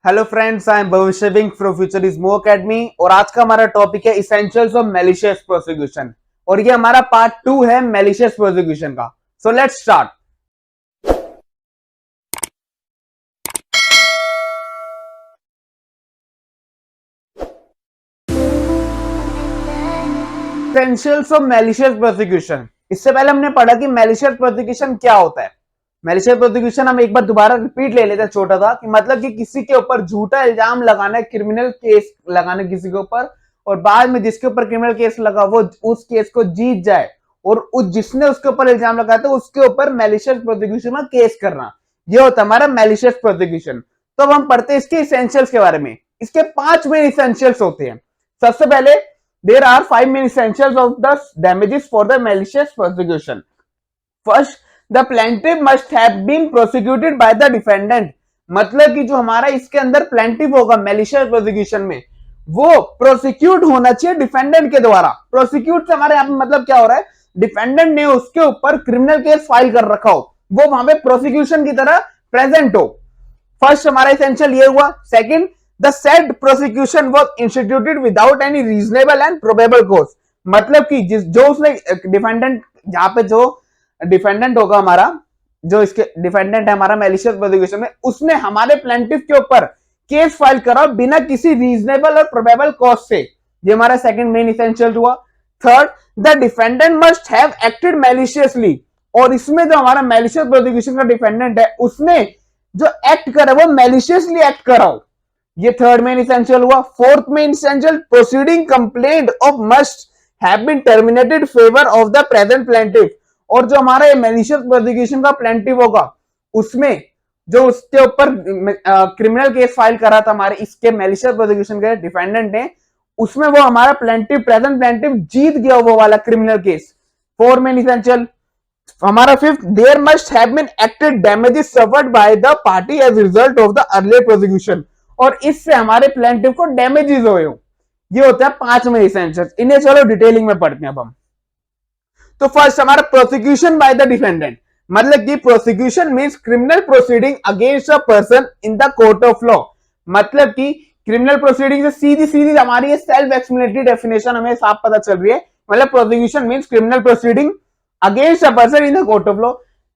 Hello friends, I am भविष्य wing from फ्यूचरिज्मो academy और आज का हमारा टॉपिक है इसेंशियल्स ऑफ मैलिशियस प्रोसिक्यूशन और ये हमारा पार्ट 2 है मैलिशियस प्रोसिक्यूशन का। So let's start. Essentials of malicious prosecution. इससे पहले हमने पढ़ा कि मैलिशियस प्रोसिक्यूशन क्या होता है। मैलिशियस प्रोसिक्यूशन हम एक बार दोबारा रिपीट ले लेते हैं छोटा सा कि मतलब कि किसी के ऊपर झूठा इल्जाम लगाना, क्रिमिनल केस लगाना किसी के ऊपर, और बाद में जिसके ऊपर क्रिमिनल केस लगा वो उस केस को जीत जाए और उस जिसने उसके ऊपर इल्जाम लगाया था उसके ऊपर मैलिशियस प्रोसिक्यूशन में केस करना, ये होता है हमारा मैलिशियस प्रोसिक्यूशन। तो अब हम पढ़ते हैं इसके इसेंशियल्स के बारे में। इसके 5 मेन इसेंशियल्स होते हैं। सबसे पहले there are 5 main essentials of the damages for the malicious prosecution. First, the plaintiff must have been prosecuted by the defendant. मतलब कि जो हमारा इसके अंदर प्लेंटिफ होगा मैलिशियस प्रोसिक्यूशन में, वो प्रोसिक्यूट होना चाहिए डिफेंडेंट के द्वारा। प्रोसिक्यूट से हमारे यहाँ पे मतलब क्या हो रहा है, डिफेंडेंट ने उसके ऊपर क्रिमिनल केस फाइल कर रखा हो, वो वहां पे प्रोसिक्यूशन की तरह प्रेजेंट हो। फर्स्ट हमारा एसेंशियल ये हुआ। Second, the said prosecution was instituted without any reasonable and probable cause। मतलब कि जो उसने डिफेंडेंट, जहां पे जो डिफेंडेंट होगा हमारा, जो इसके डिफेंडेंट है हमारा मैलिशियस प्रोसिक्यूशन में, उसने हमारे प्लेंटिफ के ऊपर केस फाइल करा बिना किसी रीजनेबल और प्रोबेबल कॉज से। ये हमारा सेकंड मेन इसेंशियल हुआ। Third, the defendant must have acted maliciously. और इसमें जो हमारा मैलिशियस प्रोसिक्यूशन का डिफेंडेंट है उसने जो एक्ट करा वो मैलिशियसली एक्ट करा हो, ये थर्ड मेन इसेंशियल हुआ। Fourth main essential, proceeding complaint of must have been terminated favour of the present plaintiff. और जो हमारा ये मैलिशियस प्रोसिक्यूशन का प्लेंटिफ होगा उसमें जो उसके ऊपर क्रिमिनल केस फाइल करा था हमारे इसके मैलिशियस प्रोसिक्यूशन के डिफेंडेंट ने, उसमें वो हमारा प्लेंटिफ, प्रेजेंट प्लेंटिफ जीत गया वो वाला criminal case. Four main essential हमारा fifth, there must have been acted damages suffered by the party as result of the earlier prosecution. और इससे हमारे प्लेंटिफ को डैमेजेस हुए हो। ये होता है 5 में इसेंशियल्स। इन्हें चलो डिटेलिंग में पढ़ते हैं अब हम। तो फर्स्ट हमारा प्रोसिक्यूशन बाय द डिफेंडेंट, मतलब कि prosecution means criminal proceeding against a person in the court of law. मतलब कि क्रिमिनल प्रोसीडिंग से सीधी सीधी हमारी ये सेल्फ एक्सप्लेनेटरी डेफिनेशन हमें साफ पता चल रही है। मतलब prosecution means criminal proceeding against a person in the court of law.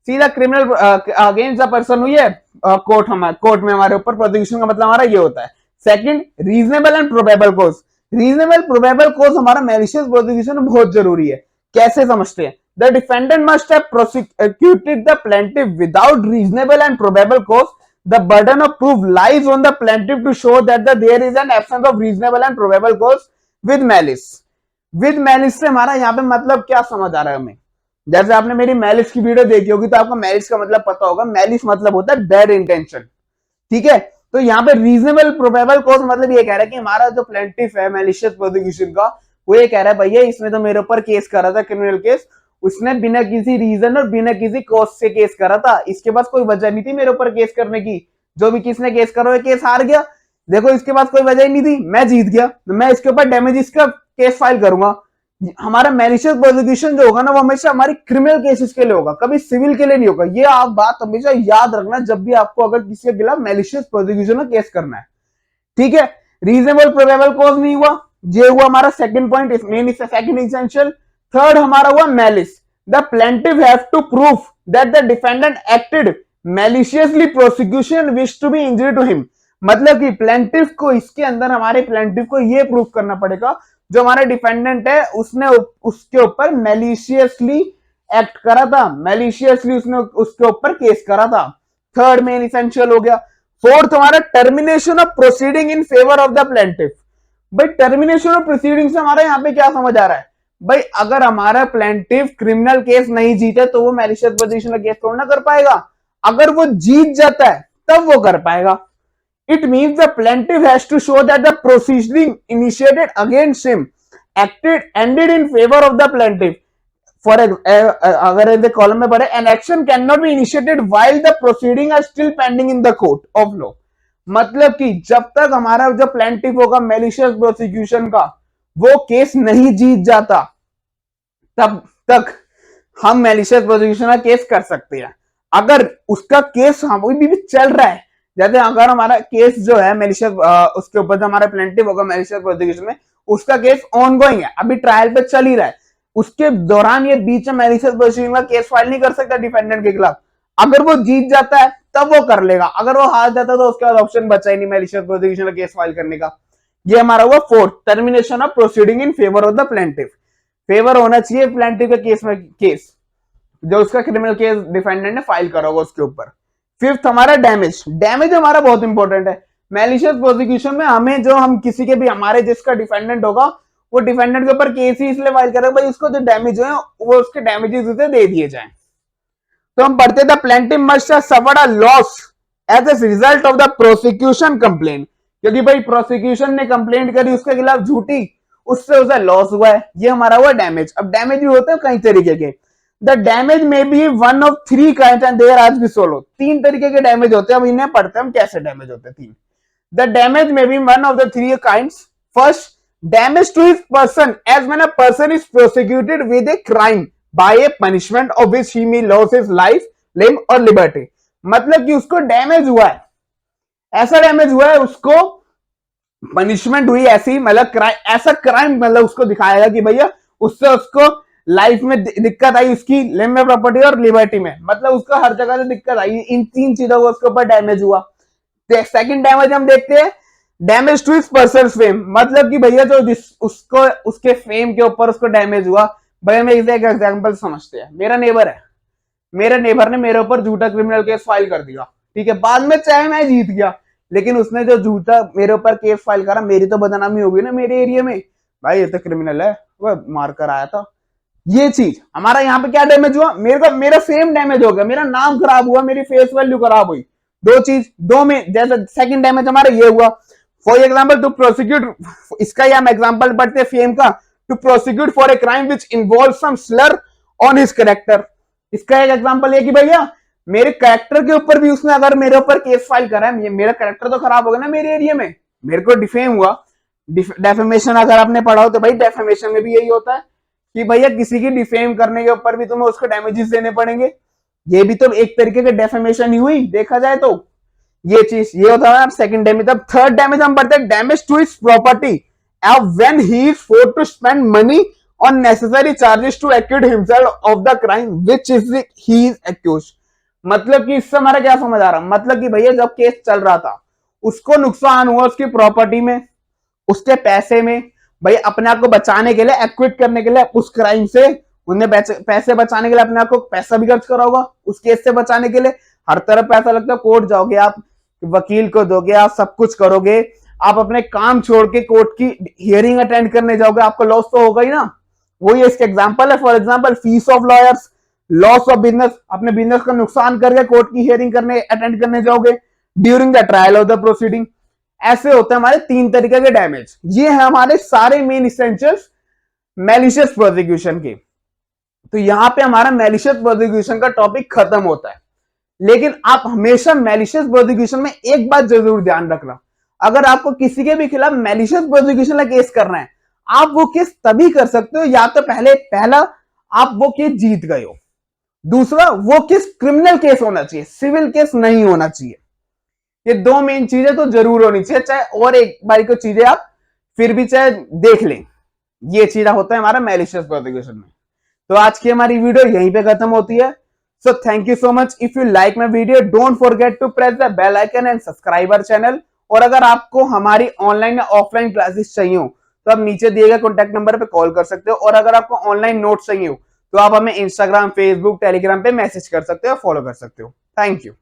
सीधा क्रिमिनल अगेंस्ट द पर्सन हुई है कोर्ट में हमारे ऊपर, प्रोसिक्यूशन का मतलब हमारा ये होता है। Second, reasonable and probable cause. Reasonable probable cause हमारा मैलिशियस प्रोसिक्यूशन में बहुत जरूरी है। कैसे समझते हैं, the defendant must have prosecuted the plaintiff without reasonable and probable cause. The burden of proof lies on the plaintiff to show that there is an absence of reasonable and probable cause with malice. With malice से हमारा यहाँ पे मतलब क्या समझ आ रहा है हमें, जैसे आपने मेरी मैलिस की वीडियो देखी होगी तो आपको मैलिस का मतलब पता होगा। मैलिस मतलब होता है बैड इंटेंशन, ठीक है। तो यहाँ पे रीजनेबल प्रोबेबल कॉज मतलब ये कह रहा है कि हमारा जो प्लेंटिफ है मैलिशियस प्रोसिक्यूशन का, वो ये कह रहा है भैया इसने तो मेरे ऊपर केस करा था क्रिमिनल केस, उसने बिना किसी रीजन और बिना किसी कॉज से केस करा था, इसके पास कोई वजह नहीं थी मेरे ऊपर केस करने की। जो भी किसने केस करा केस हार गया, देखो इसके पास कोई वजह ही नहीं थी, मैं जीत गया, तो मैं इसके ऊपर डैमेजेस का केस फाइल करूंगा। हमारा मैलिशियस प्रोसिक्यूशन जो होगा ना वो हमेशा हमारी क्रिमिनल केसेस के लिए होगा, कभी सिविल के लिए नहीं होगा। ये आप बात हमेशा याद रखना जब भी आपको अगर किसी के खिलाफ मैलिशियस प्रोसिक्यूशन में केस करना है, ठीक है। रीजनेबल प्रोबेबल कॉज नहीं हुआ, ये हुआ हमारा second point, main second essential. Third हमारा हुआ malice. The plaintiff have to proof that the defendant acted maliciously prosecution wish to be injury to him. मतलब कि प्लेंटिफ को इसके अंदर हमारे प्लेंटिफ को यह प्रूफ करना पड़ेगा जो हमारा डिफेंडेंट है उसने उसके ऊपर मैलिशियसली एक्ट करा था, मैलिशियसली उसने उसके ऊपर केस करा था। थर्ड मेन इसेंशियल हो गया। फोर्थ हमारा termination of proceeding in favour of the plaintiff. भाई टर्मिनेशन ऑफ प्रोसीडिंग से हमारा यहाँ पे क्या समझ आ रहा है, भाई अगर हमारा प्लेंटिफ क्रिमिनल केस नहीं जीते तो वो मैलिशियस प्रोसिक्यूशन का केस थोड़ा ना कर पाएगा, अगर वो जीत जाता है तब वो कर पाएगा। It means the plaintiff has to show that the proceeding initiated against him ended in favor of the plaintiff. For अगर इस कॉलम में पढ़े, an action cannot be initiated while the proceeding are still pending in the court of law। मतलब कि जब तक हमारा जो प्लेंटिफ होगा मैलिशियस प्रोसिक्यूशन का वो केस नहीं जीत जाता तब तक हम मैलिशियस प्रोसिक्यूशन का केस कर सकते हैं। अगर उसका केस अभी भी चल रहा है जैसे अगर हमारा केस जो है मेलिशियस उसके ऊपर जो हमारा प्लेंटिव होगा मेलिशियस प्रोसिक्यूशन में, उसका केस ऑनगोइंग है, अभी ट्रायल पे चल ही रहा है, उसके दौरान ये बीच में मेलिशियस प्रोसिक्यूशन का केस फाइल नहीं कर सकता डिफेंडेंट के खिलाफ। अगर वो जीत जाता है तब वो कर लेगा, अगर वो हार जाता है तो उसके बाद ऑप्शन बचा ही नहीं मेलिशियस प्रोसिक्यूशन का केस फाइल करने का। ये हमारा हुआ fourth, termination of proceeding in favour of the plaintiff. Favour होना चाहिए प्लेंटिव के केस में, केस जो उसका क्रिमिनल केस डिफेंडेंट ने फाइल करा होगा उसके ऊपर। फिफ्थ हमारा डैमेज। डैमेज हमारा बहुत इंपॉर्टेंट है मेलिशियस प्रोसिक्यूशन में। हमें जो हम किसी के भी हमारे जिसका डिफेंडेंट होगा वो डिफेंडेंट के ऊपर केस ही इसलिए फाइल करेगा भाई उसको जो डैमेज हुए वो उसके डैमेजेस उसे दे दिए जाए। तो हम पढ़ते थे plaintiff must suffered a loss as a result of the prosecution complaint, क्योंकि भाई प्रोसिक्यूशन ने कंप्लेंट करी उसके खिलाफ झूठी, उससे उसे लॉस हुआ है, ये हमारा हुआ डैमेज। अब डैमेज भी होते हैं कई तरीके के। The damage may be one of three kinds and there आज भी सोलो। तीन तरीके के डैमेज होते हैं, अब इन्हें पढ़ते हैं हम कैसे डैमेज होते हैं। तीन, the damage may be one of the three kinds. First, damage to his person as when a person is prosecuted with a crime by a punishment of which he may lose his life, limb और liberty. मतलब कि उसको damage हुआ है, ऐसा damage हुआ है उसको, पनिशमेंट हुई ऐसी, मतलब क्राइम, ऐसा क्राइम मतलब उसको दिखाएगा कि भैया उससे उसको लाइफ में दिक्कत आई, उसकी लिम्ब में प्रॉपर्टी और लिबर्टी में, मतलब उसको हर जगह से दिक्कत आई। इन तीन चीजों को उसके ऊपर डैमेज हुआ। सेकंड डैमेज हम देखते हैं damage to his person fame, मतलब कि भैया जो उसको उसके फेम के ऊपर उसको डैमेज हुआ। भैया मैं इसे एक एग्जांपल समझते हैं, मेरा नेबर है, मेरे नेबर ने मेरे ऊपर झूठा क्रिमिनल केस फाइल कर दिया, ठीक है, बाद में चाहे मैं जीत गया, लेकिन उसने जो झूठा मेरे ऊपर केस फाइल करा, मेरी तो बदनामी होगी ना मेरे एरिया में, भाई ये तो क्रिमिनल है, वह मार कर आया था। ये चीज हमारा यहाँ पे क्या डैमेज हुआ, मेरा फेम डैमेज हो गया, मेरा नाम खराब हुआ, मेरी फेस वैल्यू खराब हुई। दो चीज, दो में जैसे सेकंड डैमेज हमारा ये हुआ। फॉर एग्जाम्पल टू प्रोसिक्यूट, इसका ही हम एग्जाम्पल पढ़ते हैं फेम का, to prosecute for a crime which involve some slur on his character. इसका एक एग्जांपल है कि भैया मेरे कैरेक्टर के ऊपर भी उसने अगर मेरे ऊपर केस फाइल करा है, मेरा कैरेक्टर तो खराब हो गया ना मेरे एरिया में, मेरे को डिफेम हुआ। डेफेमेशन अगर आपने पढ़ा हो तो भाई डेफेमेशन में भी यही होता है कि भैया किसी की डिफेम करने के ऊपर भी तुम्हें उसको डैमेजेस देने पड़ेंगे। ये भी तो एक तरीके के डेफेमेशन ही हुई देखा जाए तो। ये चीज ये होता है सेकंड डैमेज। अब थर्ड डैमेज हम पढ़ते हैं damage to his property when he is forced to spend money on necessary charges to acquit himself of the crime which is he is accused। मतलब कि इससे हमारा क्या समझ आ रहा, मतलब कि भैया जब केस चल रहा था उसको नुकसान हुआ उसकी प्रॉपर्टी में, उसके पैसे में, भाई अपने आप को बचाने के लिए, एक्विट करने के लिए उस क्राइम से, उन्हें पैसे बचाने के लिए अपने आप को पैसा भी खर्च करा होगा उस केस से बचाने के लिए, हर तरफ पैसा लगता है, कोर्ट जाओगे आप, वकील को दोगे आप, सब कुछ करोगे आप, अपने काम छोड़ के कोर्ट की हियरिंग अटेंड करने जाओगे, आपको लॉस तो होगा ही ना। वही इसका एग्जांपल है। For example fees of lawyers, loss of business, अपने बिजनेस का नुकसान करके कोर्ट की हियरिंग करने अटेंड करने जाओगे during the trial of the proceeding. ऐसे होते हैं हमारे तीन तरीके के डैमेज। ये है हमारे सारे मेन इसेंशियल्स मैलिशियस प्रोसिक्यूशन के। तो यहां पे हमारा मैलिशियस प्रोसिक्यूशन का टॉपिक खत्म होता है। लेकिन आप हमेशा मैलिशियस प्रोसिक्यूशन में एक बात जरूर ध्यान रखना, अगर आपको किसी के भी खिलाफ मैलिशियस प्रोसिक्यूशन का केस करना है, आप वो केस तभी कर सकते हो या तो पहला आप वो केस जीत गए हो, दूसरा वो केस क्रिमिनल केस होना चाहिए, सिविल केस नहीं होना चाहिए। ये दो मेन चीजें तो जरूर होनी चाहिए, चाहे और एक बारी को चीजें आप फिर भी चाहे देख लें। ये चीज होता है हमारा मैलिशियस प्रोसिक्यूशन में। तो आज की हमारी वीडियो यहीं पे खत्म होती है। So thank you so much. If you like my video don't forget to press the bell icon and subscribe our channel. और अगर आपको हमारी ऑनलाइन या ऑफलाइन क्लासेस चाहिए हो तो आप नीचे दिए गए कॉन्टैक्ट नंबर पे कॉल कर सकते हो। और अगर आपको ऑनलाइन नोट्स चाहिए हो तो आप हमें इंस्टाग्राम, फेसबुक, टेलीग्राम पे मैसेज कर सकते हो, फॉलो कर सकते हो। Thank you.